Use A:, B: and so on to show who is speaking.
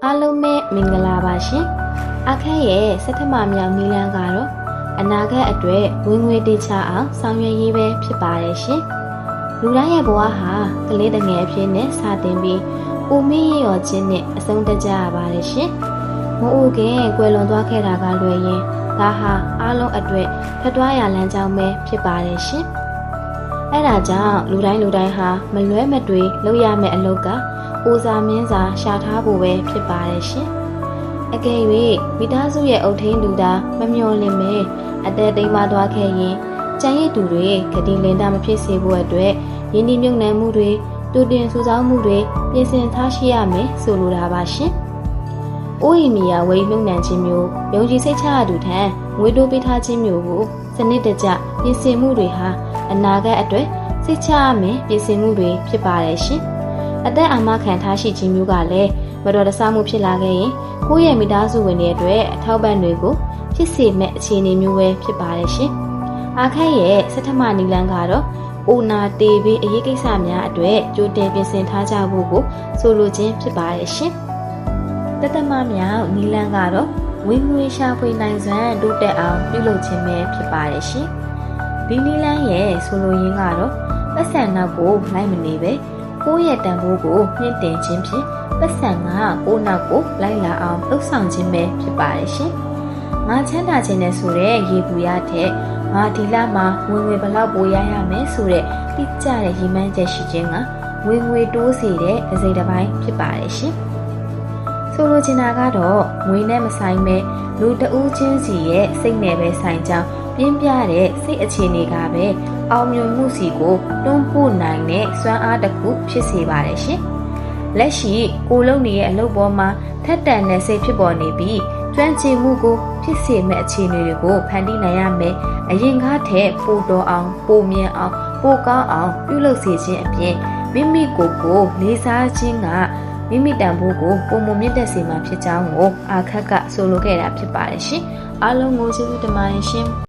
A: အားလုံးပဲမင်္ဂလာပါရှင်အခက်ရဲ့စက်ထမမြောက်နီလန်းကတော့အနာဂတ်အတွက်ဝင်ငွေတေချအောင်ဆောင်ရွက်ရေးပဲဖြစ်ပါတယ်ရှင်လူတိုင်းရဲ့ဘဝဟာကလေးတငယ်အဖြစ်နဲ့စတင်ပြီးဦးမင်းရရောချင်းနဲ့အဆုံးတကြရပါတယ်ရှင်မအိုးခင်ကွယ်လွန်သွားခဲ့တာကလွယ်ရင်ဒါဟာအားလုံးအတွက်ဖတ်သွားရလမ်းကြောင်းပဲဖြစ်ပါတယ်ရှင်အဲ့ဒါကြောင့်လူတိုင်းဟာမလွဲမသွေလုပ်ရမယ့်အလုပ်ကဦးစားမင်းစာရှာထားဖို့ပဲဖြစ်ပါတယ်ရှင်အကယ်၍မိသားစုရဲ့အုပ်ထိန်းလူသားမမျှော်လင့်မဲအသက်သိမ်းမသွားခဲ့ရင်ကြံရည်သူတွေဂတိလင်တာမဖြစ်စေဖို့အတွက်ယင်းဒီမြုံနှံမှုတွေတူတင်စုဆောင်းမှုတွေပြင်ဆင်ထားရှိရမယ်ဆိုလိုတာပါရှင်။အိုးရီမီယာဝေမြုံနှံခြင်းမျိုးယုံကြည်စိတ်ချရသူထံငွေတိုးပေးထားခြင်းမျိုးကိုစနစ်တကျပြင်ဆင်မှုတွေဟာအနာဂတ်အတွက်စိတ်ချရမယ်ပြင်ဆင်မှုတွေဖြစ်ပါတယ်ရှင်။အသက်အာမခံထားရှိခြင်းမျိုးကလည်းမတော်တဆမှုဖြစ်လာခဲ့ရင်ကိုယ့်ရဲ့မိသားစုဝင်တွေအတွက်အထောက်ပံ့တွေကိုဖြစ်စေမဲ့အခြေအနေမျိုးပဲဖြစ်ပါတယ်ရှင်။အခက်ရဲ့စက်ထမနီလန်းကတော့အိုနာတေဘေးအရေးကိစ္စများအတွက်ကြိုတင်ပြင်ဆင်ထားကြဖို့ကိုဆိုလိုခြင်းဖြစ်ပါတယ်ရှင်။တသမမြောက်နီလန်းကတော့ဝင်ငွေရှာဖွေနိုင်စွမ်းတိုးတက်အောင်ပြုလုပ်ခြင်းပဲဖြစ်ပါတယ်ရှင်။ဒီနီလန်းရဲ့ဆိုလိုရင်းကတော့ပတ်စံနောက်ကိုလိုက်မနေပဲကိုယ့်ရဲ့တန်ဖိုးကိုမြင့်တင်ခြင်းဖြင့်ပတ်စံကကိုယ့်နောက်ကိုလိုက်လာအောင်လှုပ်ဆောင်ခြင်းပဲဖြစ်ပါတယ်ရှင်။ငါချမ်းသာခြင်းနဲ့ဆိုတဲ့ရေပူရတဲ့ငါဒီလမှာဝင်ငွေဘလောက်ပိုရရမယ်ဆိုတဲ့တိကျတဲ့ရည်မှန်းချက်ရှိခြင်းကဝင်ငွေတိုးစေတဲ့တစ်စိတ်တစ်ပိုင်းဖြစ်ပါတယ်ရှင်။ဆိုလိုချင်တာကတော့ငွေနဲ့မဆိုင်ပဲလူတဦးချင်းစီရဲ့စိတ်နဲ့ပဲဆိုင်ကြောင်းပြင်းပြတဲ့စိတ်အခြေအနေကပဲအောင်မြင်မှုစီကိုတွန်းပို့နိုင်တဲ့စွမ်းအားတစ်ခုဖြစ်စေပါတယ်ရှင်။လက်ရှိကိုလုံးနေရဲ့အလုပ်ပေါ်မှာထက်တန်တဲ့စိတ်ဖြစ်ပေါ်နေပြီးကျွမ်းကျင်မှုကိုဖြစ်စေမဲ့အခြေအနေတွေကိုဖန်တီးနိုင်ရမယ်။အရင်ကထက်ပိုတော်အောင်ပိုမြင်အောင်ပိုကောင်းအောင်ပြုလုပ်စေခြင်းအပြင်မိမိကိုယ်ကိုလေးစားခြင်းကမိမိတန်ဖိုးကိုပုံမမြင့်တက်စေမှာဖြစ်ကြောင်းကိုအခက်ကဆိုလိုခဲ့တာဖြစ်ပါတယ်ရှင်။အားလုံးကိုကျေးဇူးတင်ပါတယ်ရှင်။